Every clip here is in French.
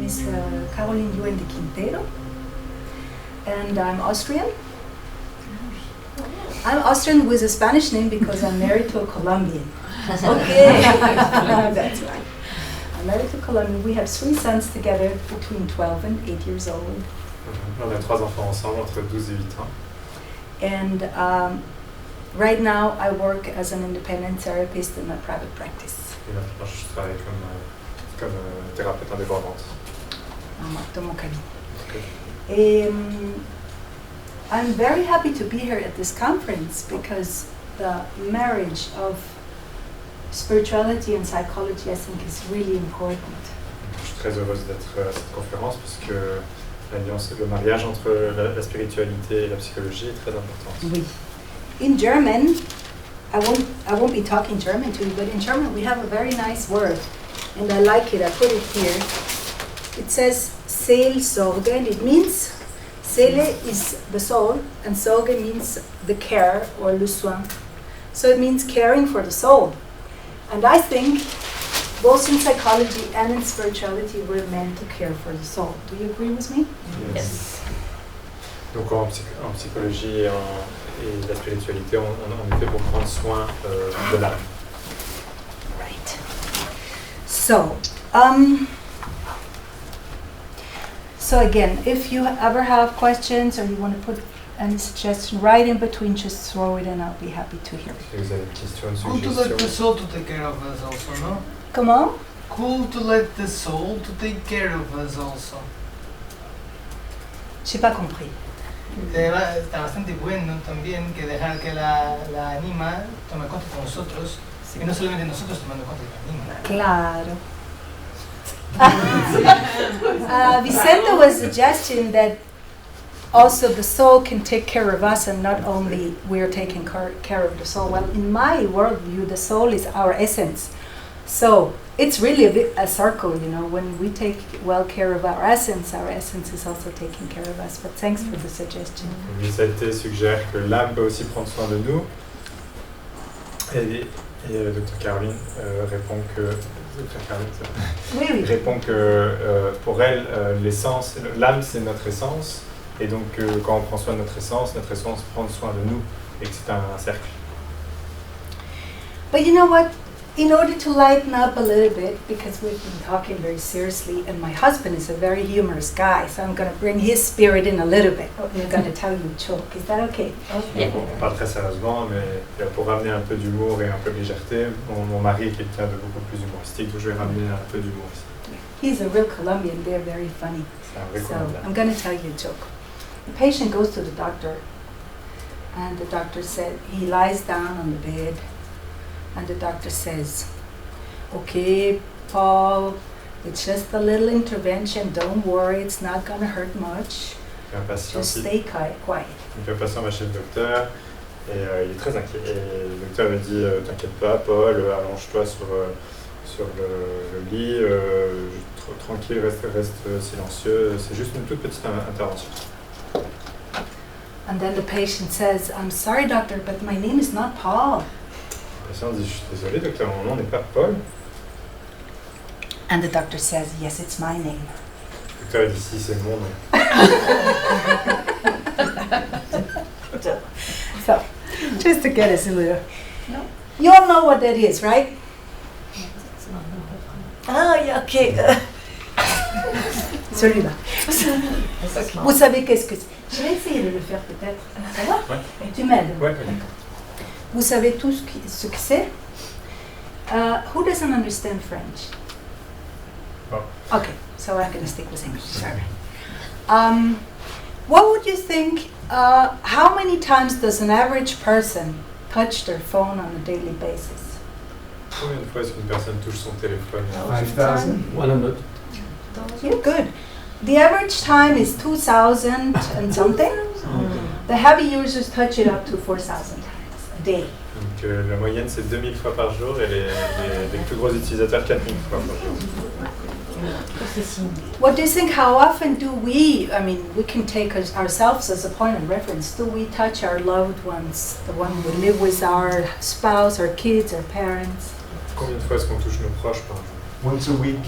is Carolin Juen de Quintero, and I'm Austrian. I'm Austrian with a Spanish name because I'm married to a Colombian. Okay, that's right. I'm married to a Colombian. We have 3 sons together between 12 and 8 years old. On a 3 enfants ensemble entre 12 et 8 ans. And right now I work as an independent therapist in a private practice. Et maintenant je travaille comme thérapeute indépendante. Dans mon cabinet. Okay. I'm very happy to be here at this conference because the marriage of spirituality and psychology, I think, is really important. Je suis très heureuse d'être à cette conférence parce que l'alliance, le mariage entre la spiritualité et la psychologie est très importante. Oui. In German, I won't be talking German to you, but in German we have a very nice word, and I like it. I put it here. It says Seelsorge, and it means Seele is the soul, and Sorge means the care or le soin. So it means caring for the soul. And I think both in psychology and in spirituality we're meant to care for the soul. Do you agree with me? Yes. Donc en psychologie et la spiritualité, on est fait pour prendre soin de l'âme. Right. So, so again, if you ever have questions or you want to put any suggestion right in between, just throw it and I'll be happy to hear it. Si vous avez des questions, une Cool to let the suggestion. soul to take care of us also, no? Comment? Cool to let the soul to take care of us also. J'ai pas compris. Está bastante bueno también que dejar que la anima tome cuenta de nosotros y no solamente nosotros tomando cuenta de la anima. Claro. Vicente was suggesting that also the soul can take care of us and not only we're taking care of the soul. Well, in my worldview, the soul is our essence. So it's really a circle, you know. When we take well care of our essence is also taking care of us. But thanks for the suggestion. Vicente suggère que l'âme peut aussi prendre soin de nous. Et Dr. Carolin répond que répond que pour elle, l'essence, l'âme c'est notre essence, et donc quand on prend soin de notre essence prend soin de nous, et que c'est un cercle. But you know what? In order to lighten up a little bit, because we've been talking very seriously, and my husband is a very humorous guy, so I'm going to bring his spirit in a little bit. I'm going to tell you a joke. Is that okay? Okay. On parle très sérieusement, mais pour ramener un peu d'humour et un peu de légèreté, mon mari est quelqu'un de beaucoup plus humoristique, donc je vais ramener un peu d'humour ici. He's a real Colombian. They're very funny. So I'm going to tell you a joke. The patient goes to the doctor, and the doctor said, he lies down on the bed, and the doctor says, okay, Paul, it's just a little intervention, don't worry, it's not going to hurt much. Just stay quiet. Donc le patient va chez le docteur et il est très inquiet. Et le docteur lui dit t'inquiète pas, Paul, allonge-toi sur le lit, tranquille, reste silencieux, c'est juste une toute petite intervention. And then the patient says, I'm sorry, doctor, but my name is not Paul. Le patient dit, je suis désolé, docteur, mon nom n'est pas Paul. And the doctor says, yes, it's my name. Le docteur dit, si, c'est mon nom. So, just to get us a little. No. You all know what that is, right? Ah, yeah, okay. Celui-là. Vous savez qu'est-ce que c'est? Je vais essayer de le faire peut-être. Ça va? Ouais. Tu m'aides? Ouais. Vous savez tout ce que c'est? Who doesn't understand French? Oh. Okay, so I'm going to stick with English. Sorry. What would you think? How many times does an average person touch their phone on a daily basis? Combien de fois est-ce qu'une personne touche son téléphone? 5,100. You're good. The average time is 2,000 and something. The heavy users touch it up to 4,000 times a day. Donc la moyenne c'est 2000 fois par jour et les plus gros utilisateurs 4000 fois par jour. What do you think? How often do we, I mean, we can take ourselves as a point of reference. Do we touch our loved ones, the one we live with, our spouse, our kids, our parents? Combien de fois est-ce qu'on touche nos proches par jour? Once a week.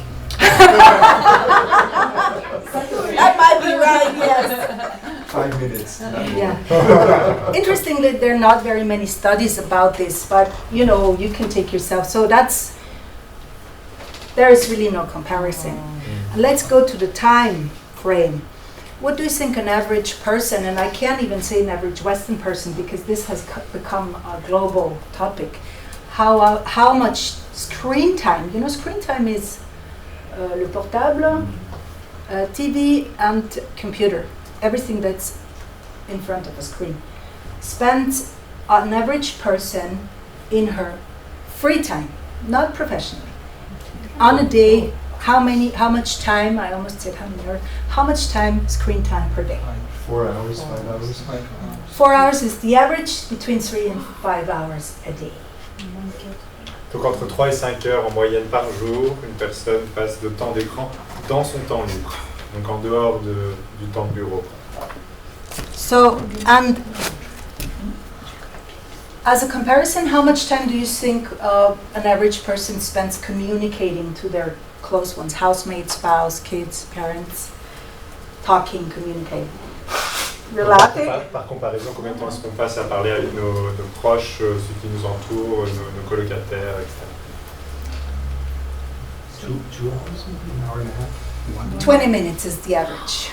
That might be right, yes. 5 minutes. Yeah. Interestingly, there are not very many studies about this, but you know, you can take yourself. So there is really no comparison. And let's go to the time frame. What do you think an average person, and I can't even say an average Western person because this has become a global topic, how much screen time, you know, screen time is le portable, TV and computer, everything that's in front of a screen, spends an average person in her free time, not professionally, on a day. How much time, I almost said how many hours, how much time, screen time per day? 4 hours, 5 hours. 4 hours is the average, between 3 and 5 hours a day. Donc entre 3 et 5 heures en moyenne par jour, une personne passe de temps d'écran dans son temps libre, donc en dehors du temps de bureau. So, and as a comparison, how much time do you think an average person spends communicating to their close ones, housemate, spouse, kids, parents, talking, communicating? Relating? Par comparaison, combien de temps est-ce qu'on passe à parler avec nos proches, ceux qui nous entourent, nos colocataires, etc. 2 hours, an hour and a half. 20 minutes is the average.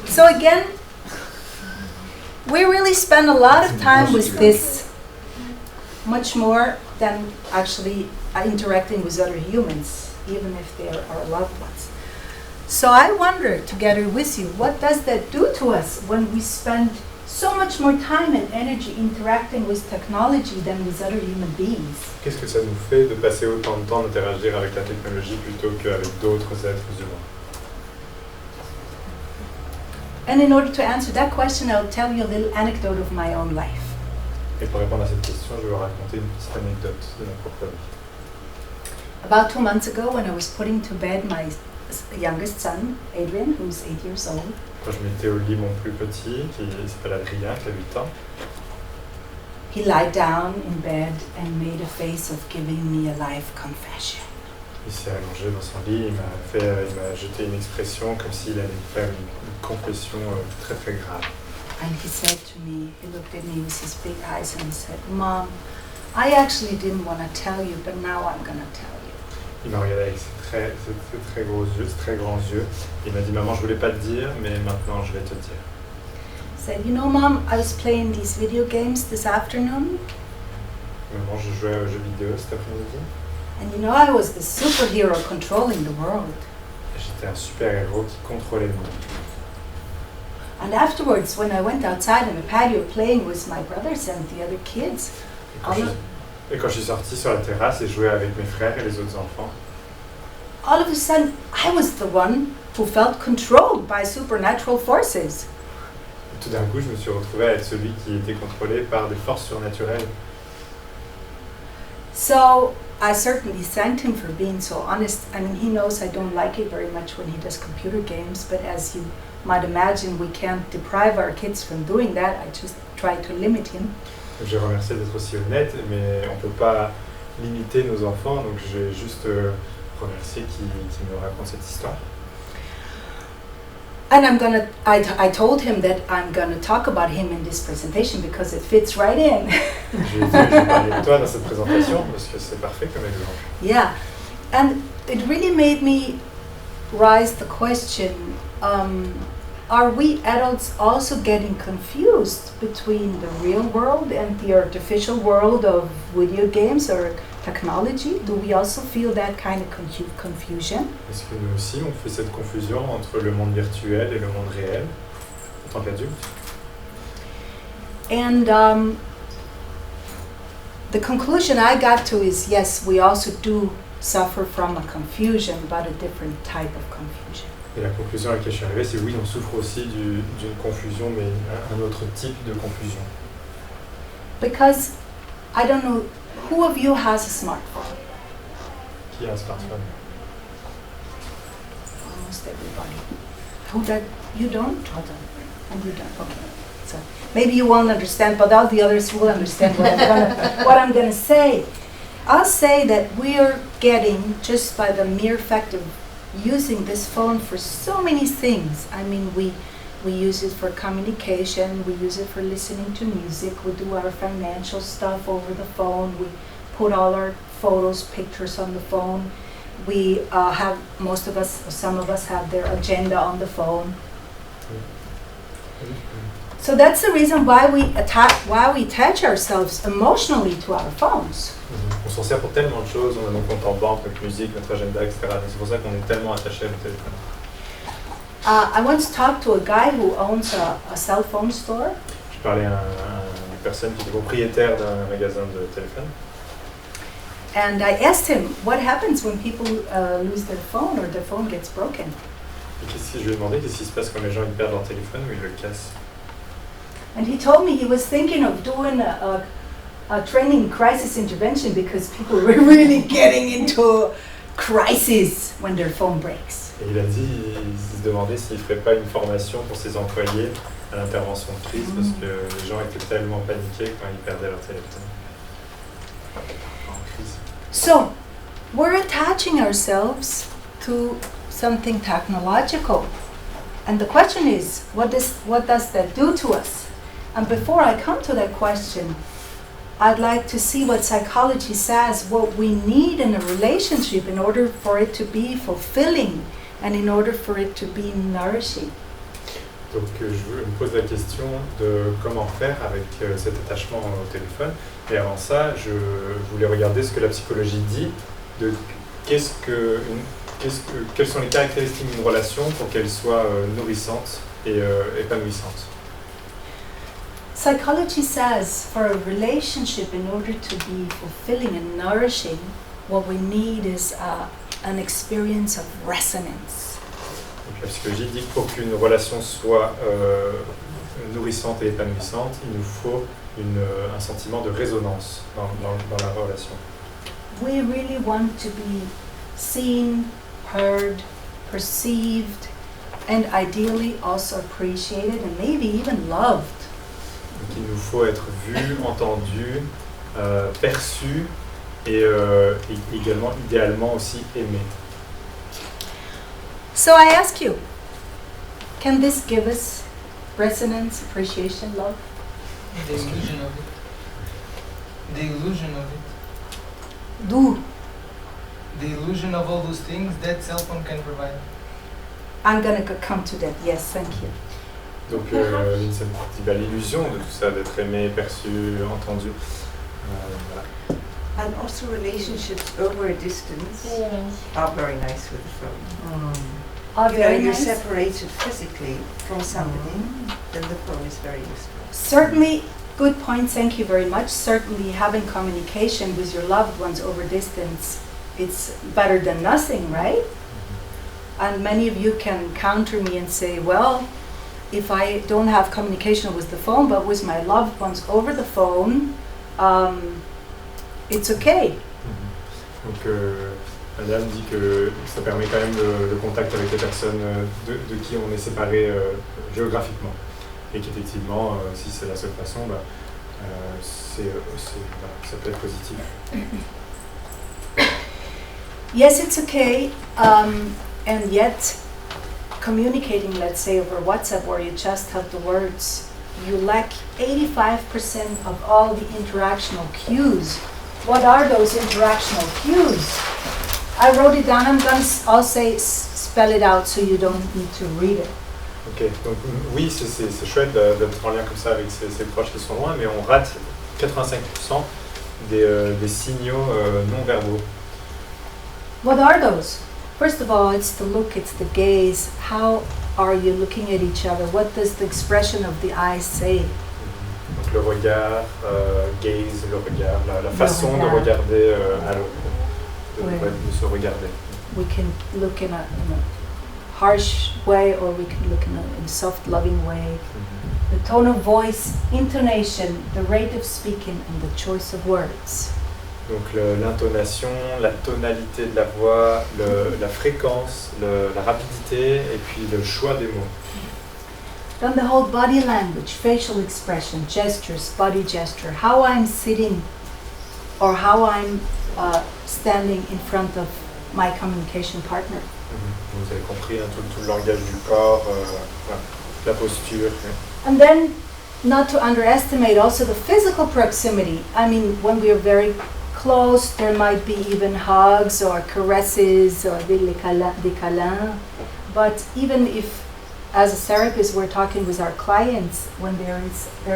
So again, we really spend a lot of time with this, much more than actually interacting with other humans, even if they are our loved ones. So I wonder, together with you, what does that do to us when we spend so much more time and energy interacting with technology than with other human beings? Qu'est-ce que ça nous fait de passer autant de temps d'interagir avec la technologie plutôt qu'avec d'autres êtres humains? And in order to answer that question, I'll tell you a little anecdote of my own life. Et pour répondre à cette question, je vais vous raconter une petite anecdote de ma propre vie. About 2 months ago, when I was putting to bed my youngest son, Adrian, who's 8 years old, Quand je mettais au lit mon plus petit, qui s'appelle Adrien, qui a 8 ans, he lied down in bed and made a face of giving me a life confession. il s'est allongé dans son lit, il m'a jeté une expression comme s'il allait me faire une confession très très grave. And he said to me, he looked at me with his big eyes and he said, Mom, I actually didn't want to tell you, but now I'm going to tell you. Il m'a regardé avec ses très gros yeux, ses très grands yeux. Il m'a dit, maman, je voulais pas te dire, mais maintenant je vais te dire. He said, you know, Mom, I was playing these video games this afternoon. Maman, je jouais aux jeux vidéo cet après-midi. And you know, I was the superhero controlling the world. J'étais un super-héros qui contrôlait le monde. And afterwards, when I went outside on the patio playing with my brothers and the other kids, Et quand je suis sorti sur la terrasse et joué avec mes frères et les autres enfants, all of a sudden, I was the one who felt controlled by supernatural forces. tout d'un coup, je me suis retrouvé à être celui qui était contrôlé par des forces surnaturelles. So I certainly thanked him for being so honest. I mean, he knows I don't like it very much when he does computer games, but as you might imagine, we can't deprive our kids from doing that. I just try to limit him. J'ai remercié d'être aussi honnête, mais on ne peut pas limiter nos enfants, donc j'ai juste remercié qui me raconte cette histoire. And I told him that I'm gonna talk about him in this presentation because it fits right in. Je lui ai dit que je vais parler de toi dans cette présentation parce que c'est parfait comme exemple. Yeah, and it really made me rise the question, are we adults also getting confused between the real world and the artificial world of video games or technology? Do we also feel that kind of confusion? Est-ce que nous aussi on fait cette confusion entre le monde virtuel et le monde réel en tant qu'adulte? And the conclusion I got to is yes, we also do suffer from a confusion, but a different type of confusion. Et la conclusion à laquelle je suis arrivé, c'est oui, on souffre aussi d'une confusion, mais un autre type de confusion. Because I don't know, who of you has a smartphone? Qui a un smartphone? Almost everybody. Who does? You don't? And you don't. Okay. So maybe you won't understand, but all the others will understand what I'm gonna say. I'll say that we are getting, just by the mere fact of using this phone for so many things. I mean, we use it for communication, we use it for listening to music, we do our financial stuff over the phone, we put all our photos, pictures on the phone. We have, most of us, or some of us have their agenda on the phone. So that's the reason why we attach ourselves emotionally to our phones. On s'en sert pour tellement de choses, on a nos comptes en banque, notre musique, notre agenda, etc. Donc c'est pour ça qu'on est tellement attaché à notre téléphone. I once talked to a guy who owns a cell phone store. J'ai parlé à une personne qui est propriétaire d'un magasin de téléphone. And I asked him, what happens when people lose their phone or their phone gets broken? Et je lui ai demandé qu'est-ce qui se passe quand les gens ils perdent leur téléphone ou ils le cassent. And he told me he was thinking of doing a training in crisis intervention because people were really getting into crisis when their phone breaks. Et il a dit, il se demandait s'il ne ferait pas une formation pour ses employés à l'intervention de crise parce que les gens étaient tellement paniqués quand ils perdaient leur téléphone. En crise. So, we're attaching ourselves to something technological. And the question is, what does that do to us? And before I come to that question, I'd like to see what psychology says, what we need in a relationship in order for it to be fulfilling and in order for it to be nourishing. Donc je me pose la question de comment faire avec cet attachement au téléphone. Et avant ça, je voulais regarder ce que la psychologie dit de quelles sont les caractéristiques d'une relation pour qu'elle soit nourrissante et épanouissante. Psychology says for a relationship, in order to be fulfilling and nourishing, what we need is an experience of resonance. Donc, la psychologie dit que pour qu'une relation soit nourrissante et épanouissante, il nous faut un sentiment de résonance dans la relation. We really want to be seen, heard, perceived, and ideally also appreciated and maybe even loved. Donc il nous faut être vu, entendu, perçu et également idéalement aussi aimé. So I ask you, can this give us resonance, appreciation, love? The illusion of it. The illusion of it. Do. The illusion of all those things that cell phone can provide. I'm going to come to that. Yes, thank you. Donc Vincent dit l'illusion de tout ça, d'être aimé, perçu, entendu. Voilà. And also relationships over a distance are very nice with the phone. You're separated physically from somebody, then the phone is very useful. Certainly, good point, thank you very much. Certainly having communication with your loved ones over distance, it's better than nothing, right? And many of you can counter me and say, well, if I don't have communication with the phone, but with my loved ones over the phone, it's okay. Donc Madame dit que ça permet quand même le contact avec les personnes de qui on est séparés géographiquement. Et qu'effectivement, si c'est la seule façon, ça peut être positif. Yes, it's okay, and yet communicating, let's say over WhatsApp where you just have the words, you lack 85% of all the interactional cues. What are those interactional cues? I wrote it down, I'll spell it out so you don't need to read it. Ok, donc oui, c'est chouette d'être en lien comme ça avec ses proches qui sont loin, mais on rate 85% des signaux non verbaux. What are those? First of all, it's the look, it's the gaze. How are you looking at each other? What does the expression of the eyes say? Donc le regard, gaze, le regard, la façon de regarder à l'autre, de se regarder. We can look in a harsh way or we can look in a soft, loving way. The tone of voice, intonation, the rate of speaking, and the choice of words. Donc l'intonation, la tonalité de la voix, la fréquence, la rapidité et puis le choix des mots. Then the whole body language, facial expression, gestures, body gesture, how I'm sitting or how I'm standing in front of my communication partner. Vous avez compris, hein, tout le langage du corps, voilà, la posture. And then, not to underestimate also the physical proximity. I mean, when we are very close, there might be even hugs or caresses or des câlins. But even if, as a therapist, we're talking with our clients, when there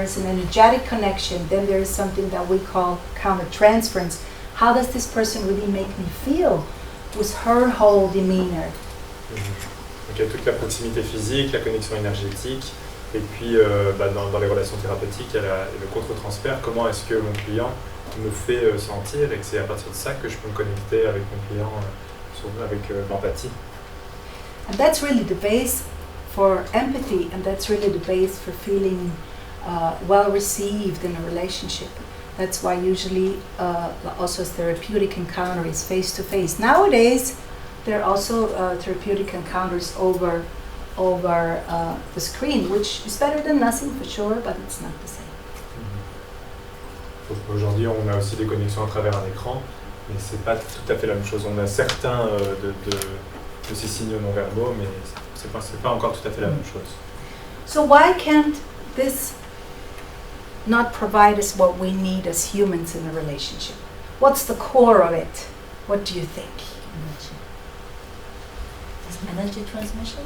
is an energetic connection, then there is something that we call countertransference. How does this person really make me feel with her whole demeanor? Donc il y a toute la proximité physique, la connexion énergétique, et puis dans les relations thérapeutiques, il y a le contre-transfert. Comment est-ce que mon client me fait sentir, et que c'est à partir de ça que je peux me connecter avec mon client avec l'empathie. And that's really the base for empathy, and that's really the base for feeling well received in a relationship. That's why usually also therapeutic encounter is face to face. Nowadays, there are also therapeutic encounters over the screen, which is better than nothing for sure, but it's not the same. Aujourd'hui, on a aussi des connexions à travers un écran, mais c'est pas tout à fait la même chose. On a certains de ces signaux non verbaux, mais c'est pas encore tout à fait la même chose. So why can't this not provide us what we need as humans in a relationship? What's the core of it? What do you think? Energy transmission?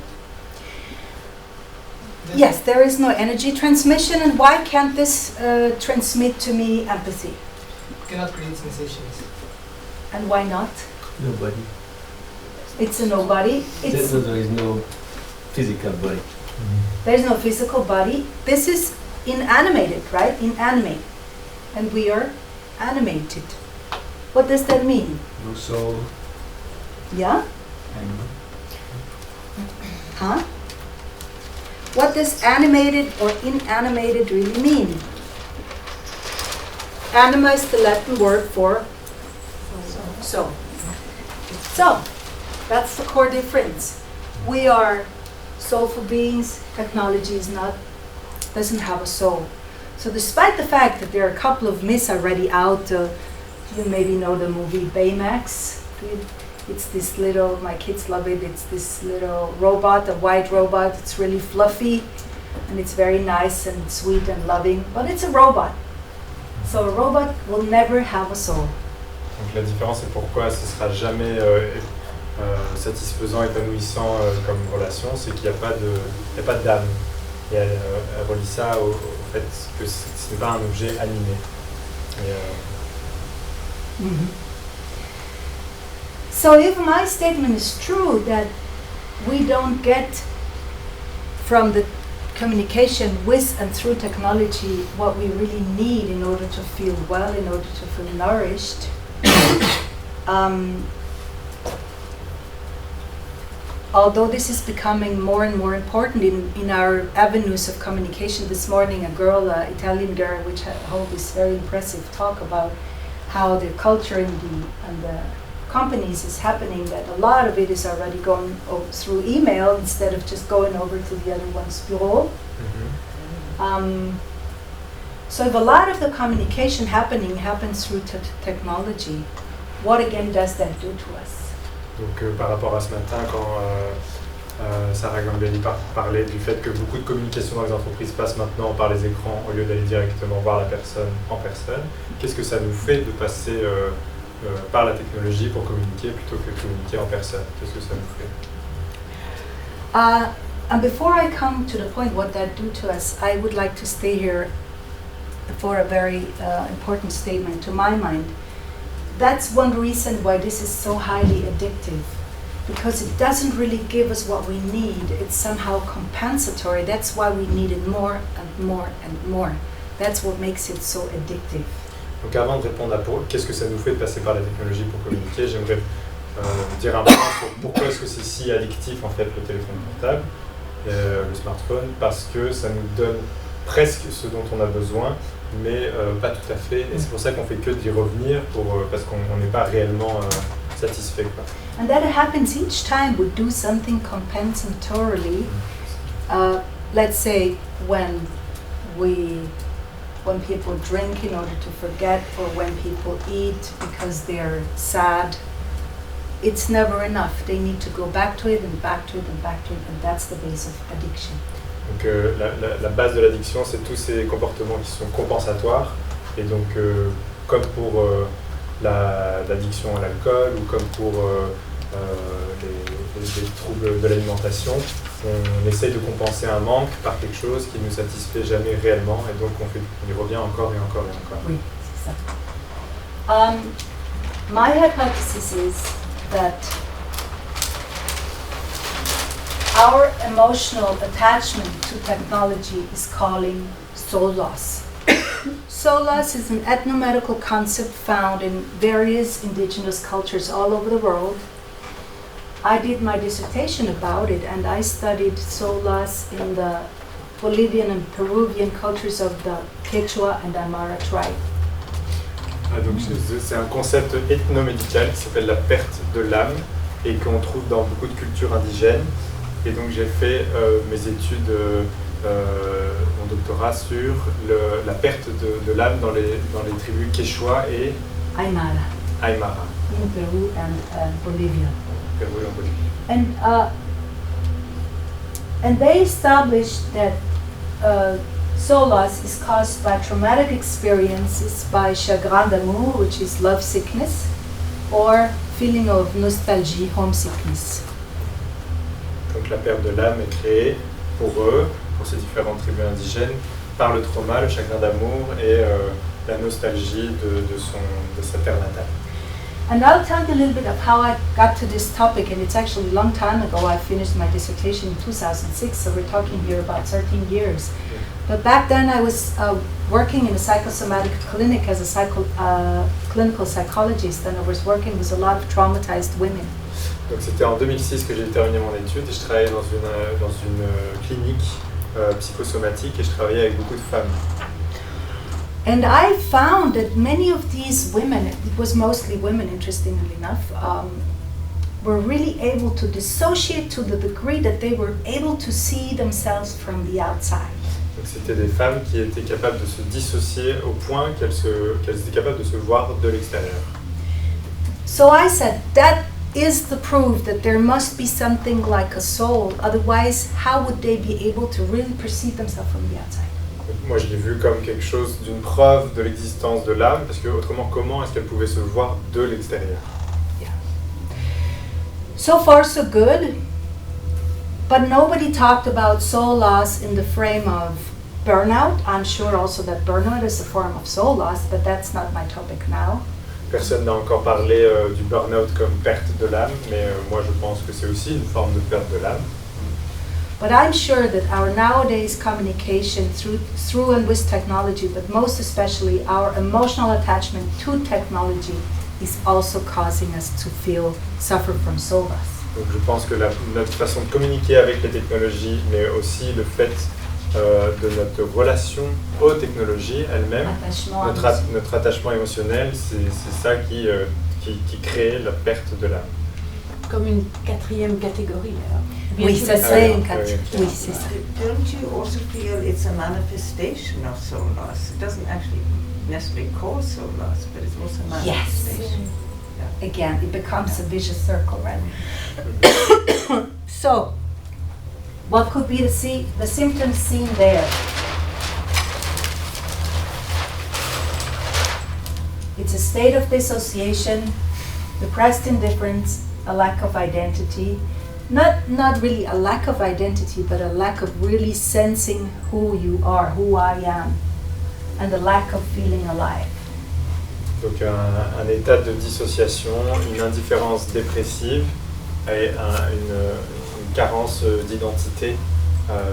Yes, there is no energy transmission, and why can't this transmit to me empathy? Cannot create sensations. And why not? Nobody. It's a nobody. There is no physical body. There's no physical body. This is inanimated, right? Inanimate. And we are animated. What does that mean? No soul. Yeah? Huh? What does animated or inanimated really mean? Anima is the Latin word for soul. So, that's the core difference. We are soulful beings. Technology doesn't have a soul. So despite the fact that there are a couple of myths already out, you maybe know the movie Baymax. It's this little, my kids love it, it's this little robot, a white robot. It's really fluffy and it's very nice and sweet and loving, but it's a robot. So a robot will never have a soul. Donc la différence, c'est pourquoi ce ne sera jamais satisfaisant, épanouissant comme relation, c'est qu'il n'y a pas d'âme. Et elle relie ça au fait que ce n'est pas un objet animé. So if my statement is true that we don't get from the communication with and through technology what we really need in order to feel well, in order to feel nourished, although this is becoming more and more important in our avenues of communication. This morning a girl, Italian girl, which had held this very impressive talk about how the culture and the companies is happening, that a lot of it is already going through email instead of just going over to the other one's bureau. So if a lot of the communication happens through technology, what again does that do to us? Donc par rapport à ce matin, quand Sarah Gambelli parlait du fait que beaucoup de communication dans les entreprises passe maintenant par les écrans au lieu d'aller directement voir la personne en personne, qu'est-ce que ça nous fait de passer par la technologie pour communiquer plutôt que communiquer en personne? Qu'est-ce que ça nous fait? And before I come to the point what that do to us, I would like to stay here for a very important statement to my mind. That's one reason why this is so highly addictive, because it doesn't really give us what we need. It's somehow compensatory. That's why we need it more and more and more. That's what makes it so addictive. Donc avant de répondre à qu'est-ce que ça nous fait de passer par la technologie pour communiquer, j'aimerais dire un point sur pourquoi est-ce que c'est si addictif en fait le téléphone portable, le smartphone, parce que ça nous donne presque ce dont on a besoin, mais pas tout à fait, et c'est pour ça qu'on fait que d'y revenir, parce qu'on n'est pas réellement satisfait, quoi. And that happens each time we do something compensatorily. Let's say when people drink in order to forget, or when people eat because they're sad. it's never enough. They need to go back to it and back to it and back to it, and that's the base of addiction. Donc la base de l'addiction, c'est tous ces comportements qui sont compensatoires. Et donc, comme pour l'addiction à l'alcool ou comme pour les troubles de l'alimentation, on essaye de compenser un manque par quelque chose qui ne nous satisfait jamais réellement. Et donc, on y revient encore et encore et encore. Oui, c'est ça. My hypothesis is that our emotional attachment to technology is calling soul loss. Soul loss is an ethnomedical concept found in various indigenous cultures all over the world. I did my dissertation about it, and I studied soul loss in the Bolivian and Peruvian cultures of the Quechua and Aymara tribe. Donc c'est un concept ethnomédical qui s'appelle la perte de l'âme et qu'on trouve dans beaucoup de cultures indigènes. Et donc j'ai fait mes études, mon doctorat sur la perte de l'âme dans les tribus Quechua et Aymara. Aymara. In Peru and Bolivia. Pérou et en Bolivie. And they established that soul loss is caused by traumatic experiences, by chagrin d'amour, which is love sickness, or feeling of nostalgie, homesickness. Donc la perte de l'âme est créée pour eux, pour ces différentes tribus indigènes, par le trauma, le chagrin d'amour et la nostalgie de sa terre natale. And I'll tell you a little bit of how I got to this topic, and it's actually a long time ago. I finished my dissertation in 2006, so we're talking here about 13 years. But back then I was working in a psychosomatic clinic as a clinical psychologist, and I was working with a lot of traumatized women. Donc c'était en 2006 que j'ai terminé mon étude et je travaillais dans une clinique psychosomatique et je travaillais avec beaucoup de femmes. And I found that many of these women, it was mostly women interestingly enough, were really able to dissociate to the degree that they were able to see themselves from the outside. Donc c'était des femmes qui étaient capables de se dissocier au point qu'elles étaient capables de se voir de l'extérieur. So I said, that is the proof that there must be something like a soul, otherwise how would they be able to really perceive themselves from the outside? Moi, je l'ai vu comme quelque chose d'une preuve de l'existence de l'âme, parce que autrement, comment est-ce qu'elle pouvait se voir de l'extérieur? Yeah. So far, so good. But nobody talked about soul loss in the frame of burnout. I'm sure also that burnout is a form of soul loss, but that's not my topic now. Personne n'a encore parlé du burn-out comme perte de l'âme, mais moi, je pense que c'est aussi une forme de perte de l'âme. But I'm sure that our nowadays communication through and with technology, but most especially our emotional attachment to technology, is also causing us to suffer from soul loss. Donc je pense que notre façon de communiquer avec les technologies, mais aussi le fait de notre relation aux technologies elles-mêmes, notre attachement émotionnel, c'est ça qui crée la perte de l'âme. Comme une quatrième catégorie, alors. Oui, ça serait une catégorie. Oui, c'est ça. Don't you also feel it's a manifestation of soul loss? It doesn't actually necessarily cause soul loss, but it's also a manifestation. Yes. Again, it becomes a vicious circle, right? So, what could be the symptoms seen there? It's a state of dissociation, depressed indifference, a lack of identity. Not really a lack of identity, but a lack of really sensing who you are, who I am, and a lack of feeling alive. Donc un état de dissociation, une indifférence dépressive et une carence d'identité,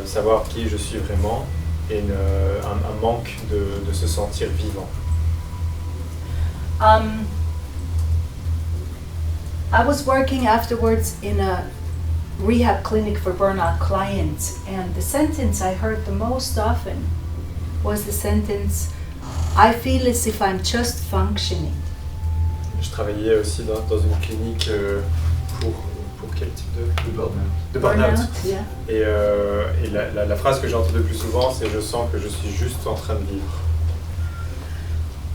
savoir qui je suis vraiment, et un manque de se sentir vivant. I was working afterwards in a rehab clinic for burnout clients, and the sentence I heard the most often was the sentence, I feel as if I'm just functioning. Je travaillais aussi dans une clinique pour quel type de burn-out? De burn-out. Yeah. Et la phrase que j'entends le plus souvent, c'est je sens que je suis juste en train de vivre.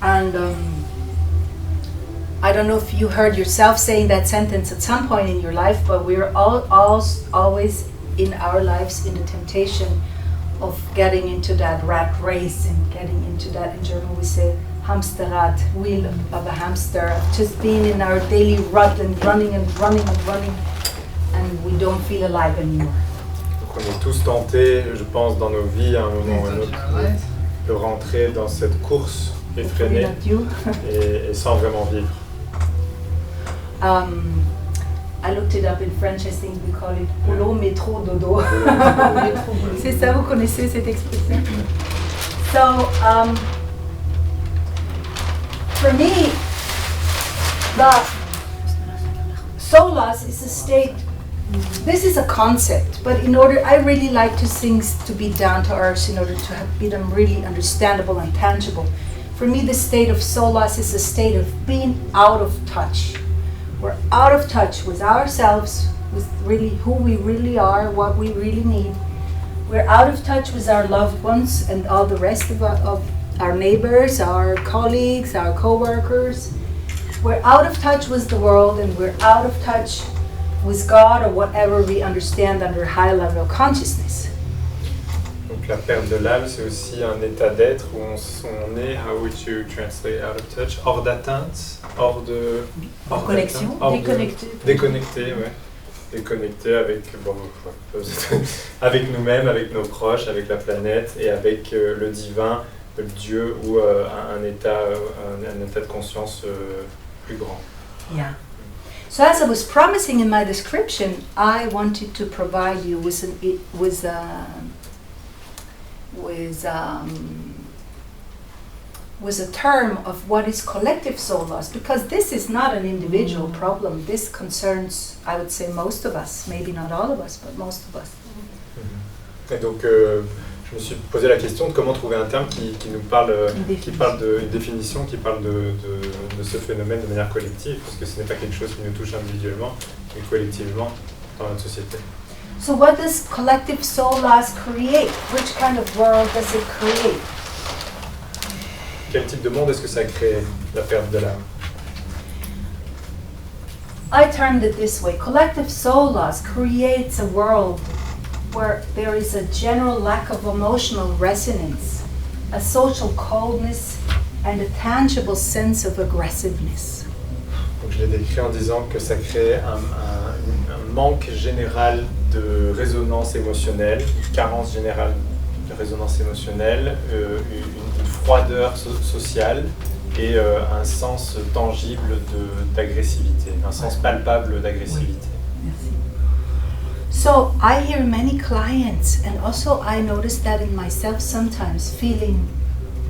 And I don't know if you heard yourself saying that sentence at some point in your life, but we're always in our lives in the temptation of getting into that rat race and getting into that, in German we say Hamsterrad, wheel of a hamster, of just being in our daily rut and running and running and running, and we don't feel alive anymore. Donc on est tous tentés, je pense, dans nos vies à un moment ou à un autre, de rentrer dans cette course effrénée et sans vraiment vivre. I looked it up in French, I think we call it boulot, métro, dodo. C'est ça, vous connaissez cette expression? So, for me, the soul loss is a state. This is a concept, but in order, I really like to things to be down to earth in order to be them really understandable and tangible. For me, the state of soul loss is a state of being out of touch. We're out of touch with ourselves, with really who we really are, what we really need. We're out of touch with our loved ones and all the rest of our neighbors, our colleagues, our co-workers. We're out of touch with the world, and we're out of touch with God or whatever we understand under high level consciousness. Donc la perte de l'âme, c'est aussi un état d'être où on est, how would you translate out of touch, hors d'atteinte, hors connexion, déconnecté. Déconnecté, ouais. Déconnecté avec, avec nous-mêmes, avec nos proches, avec la planète et avec le divin, le Dieu ou un état de conscience plus grand. Yeah. So as I was promising in my description, I wanted to provide you with a term of what is collective soul loss, because this is not an individual problem. This concerns, I would say, most of us. Maybe not all of us, but most of us. Et donc, je me suis posé la question de comment trouver un terme qui nous parle, qui parle d'une définition, qui parle de ce phénomène de manière collective, parce que ce n'est pas quelque chose qui nous touche individuellement, mais collectivement dans notre société. So what does collective soul loss create? Which kind of world does it create? Quel type de monde est-ce que ça crée, la perte de l'âme? I termed it this way. Collective soul loss creates a world where there is a general lack of emotional resonance, a social coldness, and a tangible sense of aggressiveness. Donc je l'ai décrit en disant que ça crée un manque général de résonance émotionnelle, une carence générale de résonance émotionnelle, une froideur sociale et un sens tangible d'agressivité, un sens palpable d'agressivité. Merci. So I hear many clients, and also I notice that in myself sometimes, feeling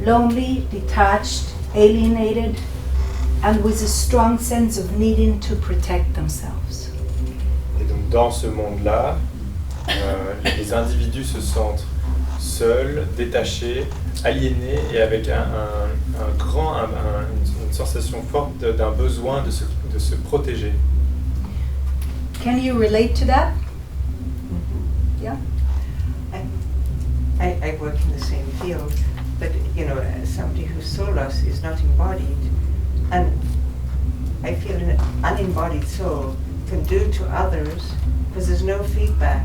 lonely, detached, alienated, and with a strong sense of needing to protect themselves. Et donc dans ce monde-là, les individus se sentent seuls, détachés, aliénés et avec une sensation forte d'un besoin de se protéger. Can you relate to that? Yeah. I work in the same field, but somebody whose soul loss is not embodied, and I feel an unembodied soul can do to others because there's no feedback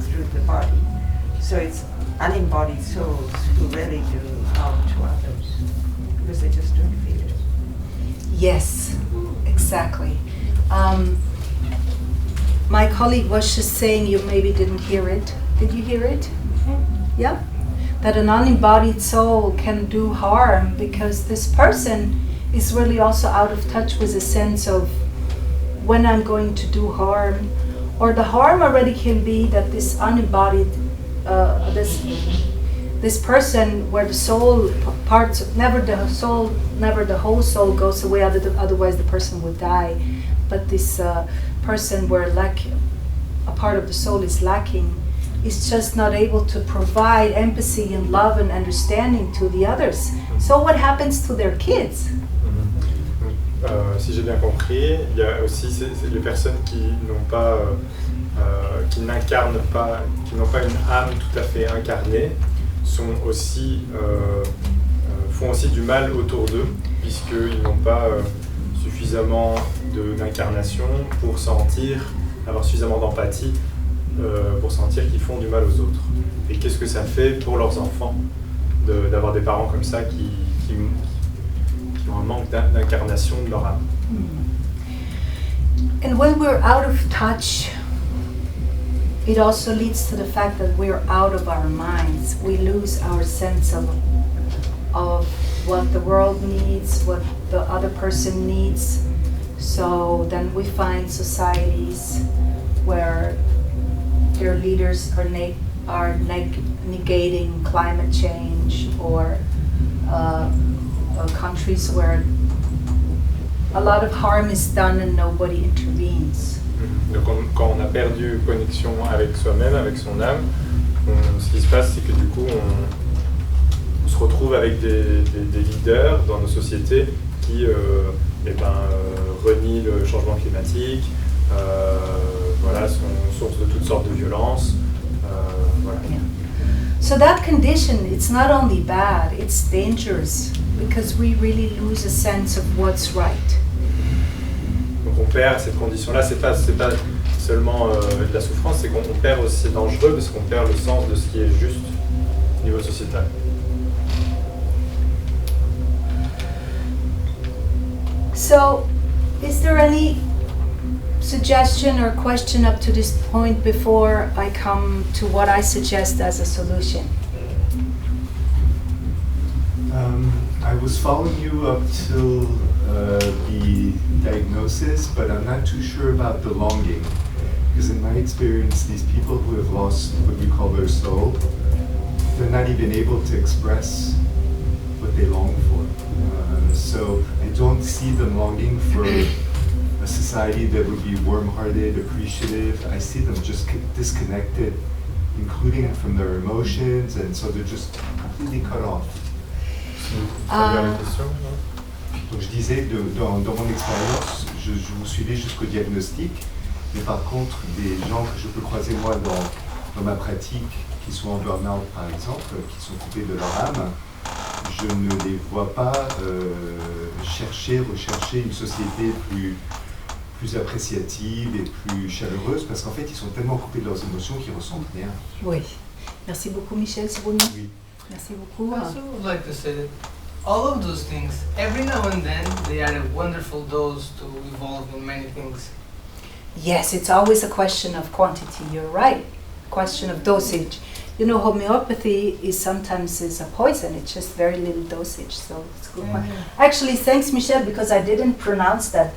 through the body. So it's unembodied souls who really do harm to others because they just don't feel it. Yes, exactly. My colleague was just saying, you maybe didn't hear it. Did you hear it? Yeah? That an unembodied soul can do harm because this person is really also out of touch with a sense of when I'm going to do harm. Or the harm already can be that this unembodied, this person where the soul parts, never the whole soul goes away, otherwise the person would die. But this person where a part of the soul is lacking is just not able to provide empathy and love and understanding to the others. So what happens to their kids? Si j'ai bien compris, il y a aussi les personnes qui n'ont pas, qui n'incarnent pas, qui n'ont pas une âme tout à fait incarnée, sont aussi, font aussi du mal autour d'eux, puisqu'ils n'ont pas suffisamment d'incarnation pour avoir suffisamment d'empathie pour sentir qu'ils font du mal aux autres. Et qu'est-ce que ça fait pour leurs enfants d'avoir des parents comme ça qui ont un manque d'incarnation de leur âme. And when we're out of touch, it also leads to the fact that we're out of our minds. We lose our sense of what the world needs, what the other person needs. So then we find societies where their leaders are negating climate change, or countries where a lot of harm is done and nobody intervenes. Donc quand on a perdu connexion avec soi-même, avec son âme, ce qui se passe, c'est que du coup on se retrouve avec des leaders dans nos sociétés qui renient le changement climatique, sont source de toutes sortes de violences. Yeah. So that condition, it's not only bad, it's dangerous, because we really lose a sense of what's right. Donc on perd cette condition-là, c'est pas seulement de la souffrance, c'est qu'on perd aussi, c'est dangereux parce qu'on perd le sens de ce qui est juste au niveau sociétal. So, is there any suggestion or question up to this point before I come to what I suggest as a solution? I was following you up till the diagnosis, but I'm not too sure about the longing. Because in my experience, these people who have lost what we call their soul, they're not even able to express what they long for. So I don't see them longing for a society that would be warm-hearted, appreciative. I see them just disconnected, including from their emotions, and so they're just completely cut off. Donc je disais, dans mon expérience, je vous suivais jusqu'au diagnostic, mais par contre, des gens que je peux croiser moi dans ma pratique, qui sont en burn-out par exemple, qui sont coupés de leur âme, je ne les vois pas rechercher une société plus appréciative et plus chaleureuse, parce qu'en fait, ils sont tellement coupés de leurs émotions qu'ils ressentent rien. Oui. Merci beaucoup, Michel. C'est bon. Oui. Merci beaucoup. I also would like to say that all of those things, every now and then, they are a wonderful dose to evolve in many things. Yes, it's always a question of quantity. You're right. Question of dosage. You know, homeopathy is sometimes a poison. It's just very little dosage, so it's a good one. Actually, thanks, Michel, because I didn't pronounce that.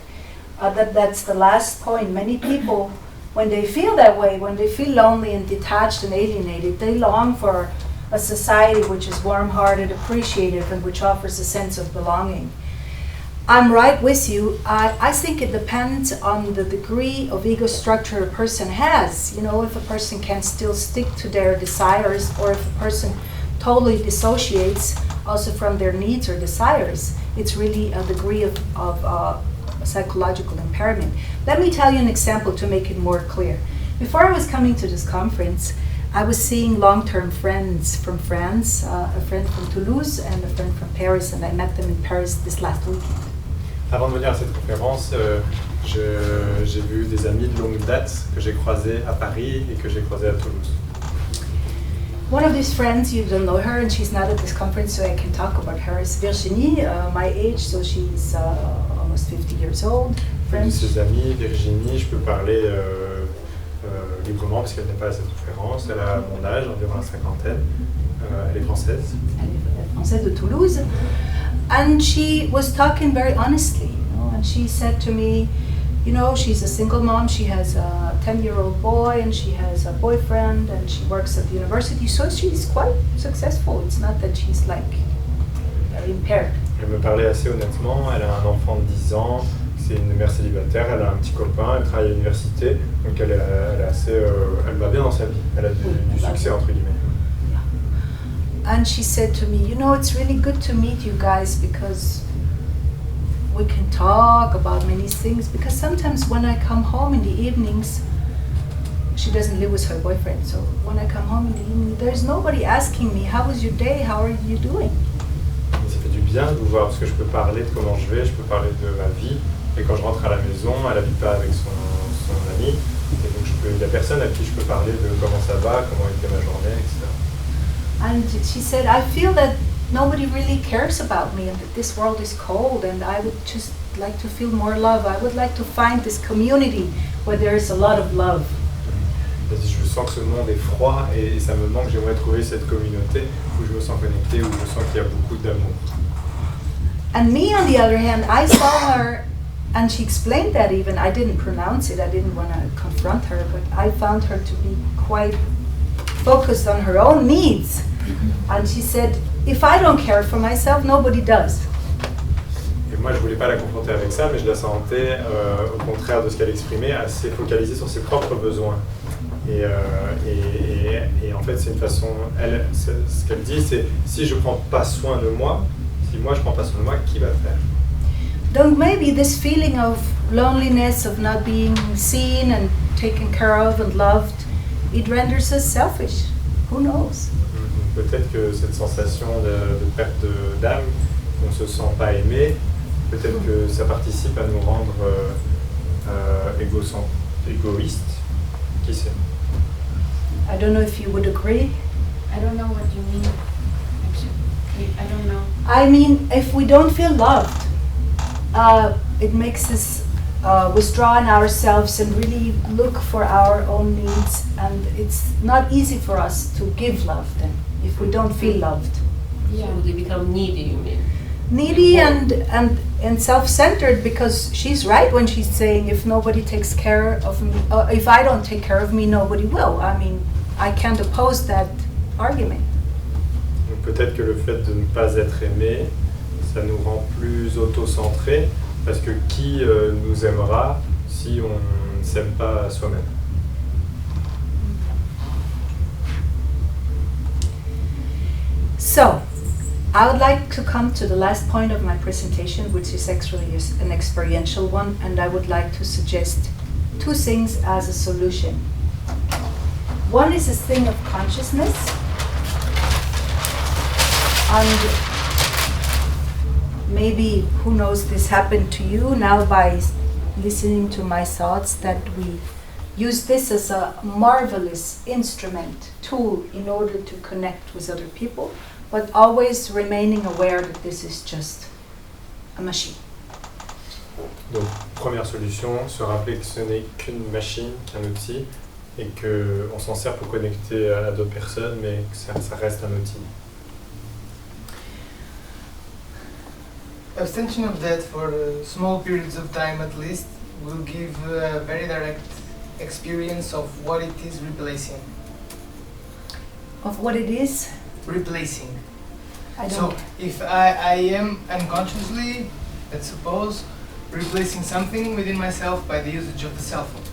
That's the last point. Many people, when they feel that way, when they feel lonely and detached and alienated, they long for a society which is warm-hearted, appreciative, and which offers a sense of belonging. I'm right with you. I think it depends on the degree of ego structure a person has. You know, if a person can still stick to their desires, or if a person totally dissociates also from their needs or desires, it's really a degree of psychological impairment. Let me tell you an example to make it more clear. Before I was coming to this conference, I was seeing long-term friends from France, a friend from Toulouse and a friend from Paris, and I met them in Paris this last weekend. Avant de venir à cette conférence, j'ai vu des amis de longue date que j'ai croisés à Paris et que j'ai croisés à Toulouse. One of these friends, you don't know her and she's not at this conference, so I can talk about her, is Virginie, my age, so she's almost 50 years old. Une de ses amies, Virginie, je peux parler librement parce qu'elle n'est pas à cette conférence. Elle a mon âge, environ la cinquantaine. Elle est française. Elle est française de Toulouse. And she was talking very honestly, you know, and she said to me, you know, she's a single mom, she has a 10-year-old boy, and she has a boyfriend, and she works at the university, so she's quite successful. It's not that she's like very impaired. Elle me parlait assez honnêtement, elle a un enfant de 10 ans, c'est une mère célibataire, elle a un petit copain, elle travaille à l'université, donc elle va bien dans sa vie, elle a du succès entre guillemets. And she said to me, you know, it's really good to meet you guys because we can talk about many things, because sometimes when I come home in the evenings, she doesn't live with her boyfriend, so when I come home in the evening, there's nobody asking me, how was your day, how are you doing? Ça fait du bien de vous voir parce que je peux parler de comment je vais, je peux parler de ma vie Et quand je rentre à la maison, elle n'habite pas avec son ami. Et donc il y a personne à qui je peux parler de comment ça va, comment était ma journée, etc. And she said, I feel that nobody really cares about me and that this world is cold and I would just like to feel more love. I would like to find this community where there is a lot of love. Je sens que ce monde est froid et ça me manque, j'aimerais trouver cette communauté où je me sens connecté, où je sens qu'il y a beaucoup d'amour. And me, on the other hand, I saw her, and she explained that even. I didn't pronounce it, I didn't want to confront her, but I found her to be quite focused on her own needs. And she said, if I don't care for myself, nobody does. Et moi, je voulais pas la confronter avec ça, mais je la sentais, au contraire de ce qu'elle exprimait, assez focalisée sur ses propres besoins. Et en fait, c'est une façon, ce qu'elle dit, c'est si je prends pas soin de moi, si moi je prends pas soin de moi, qui va le faire? Donc maybe this feeling of loneliness, of not being seen and taken care of and loved, it renders us selfish. Who knows? Peut-être que cette sensation de perte d'âme, on se sent pas aimé, peut-être que ça participe à nous rendre égoïstes. Qui sait? I don't know if you would agree. I don't know what you mean. Actually, I don't know. I mean, if we don't feel loved, it makes us withdraw in ourselves and really look for our own needs, and it's not easy for us to give love then, if we don't feel loved. Yeah. So they become needy, you mean? Needy and self-centered, because she's right when she's saying if nobody takes care of me, if I don't take care of me, nobody will. I mean, I can't oppose that argument. Donc peut-être que le fait de ne pas être aimé, ça nous rend plus auto-centrés, parce que qui nous aimera si on ne s'aime pas soi-même? So, I would like to come to the last point of my presentation, which is actually an experiential one, and I would like to suggest two things as a solution. One is a thing of consciousness, and maybe, who knows, this happened to you now by listening to my thoughts, that we use this as a marvelous instrument, tool, in order to connect with other people, but always remaining aware that this is just a machine. Donc, première solution, se rappeler que ce n'est qu'une machine, qu'un outil, et qu'on s'en sert pour connecter à d'autres personnes, mais que ça reste un outil. Abstention of that for small periods of time at least will give a very direct experience of what it is replacing. Of what it is? Replacing. I So don't. if I am unconsciously, let's suppose, replacing something within myself by the usage of the cell phone.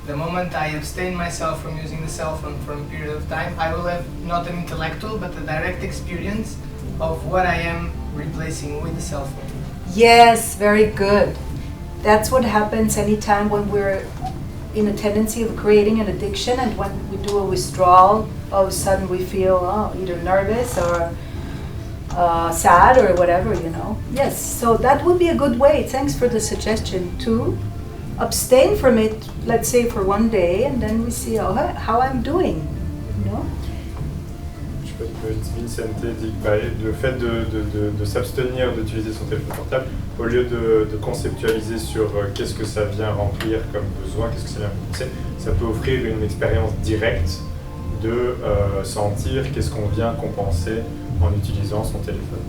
The moment I abstain myself from using the cell phone for a period of time, I will have not an intellectual but a direct experience of what I am replacing with the cell phone. Yes, very good. That's what happens anytime when we're in a tendency of creating an addiction, and when we do a withdrawal, all of a sudden we feel either nervous or sad or whatever, you know. Yes, so that would be a good way. Thanks for the suggestion to abstain from it, let's say for one day, and then we see how I'm doing, you know. Je sais pas, Vincente dit que le fait de s'abstenir d'utiliser son téléphone portable, au lieu de conceptualiser sur qu'est-ce que ça vient remplir comme besoin, qu'est-ce que ça vient compenser, ça peut offrir une expérience directe de sentir qu'est-ce qu'on vient compenser en utilisant son téléphone.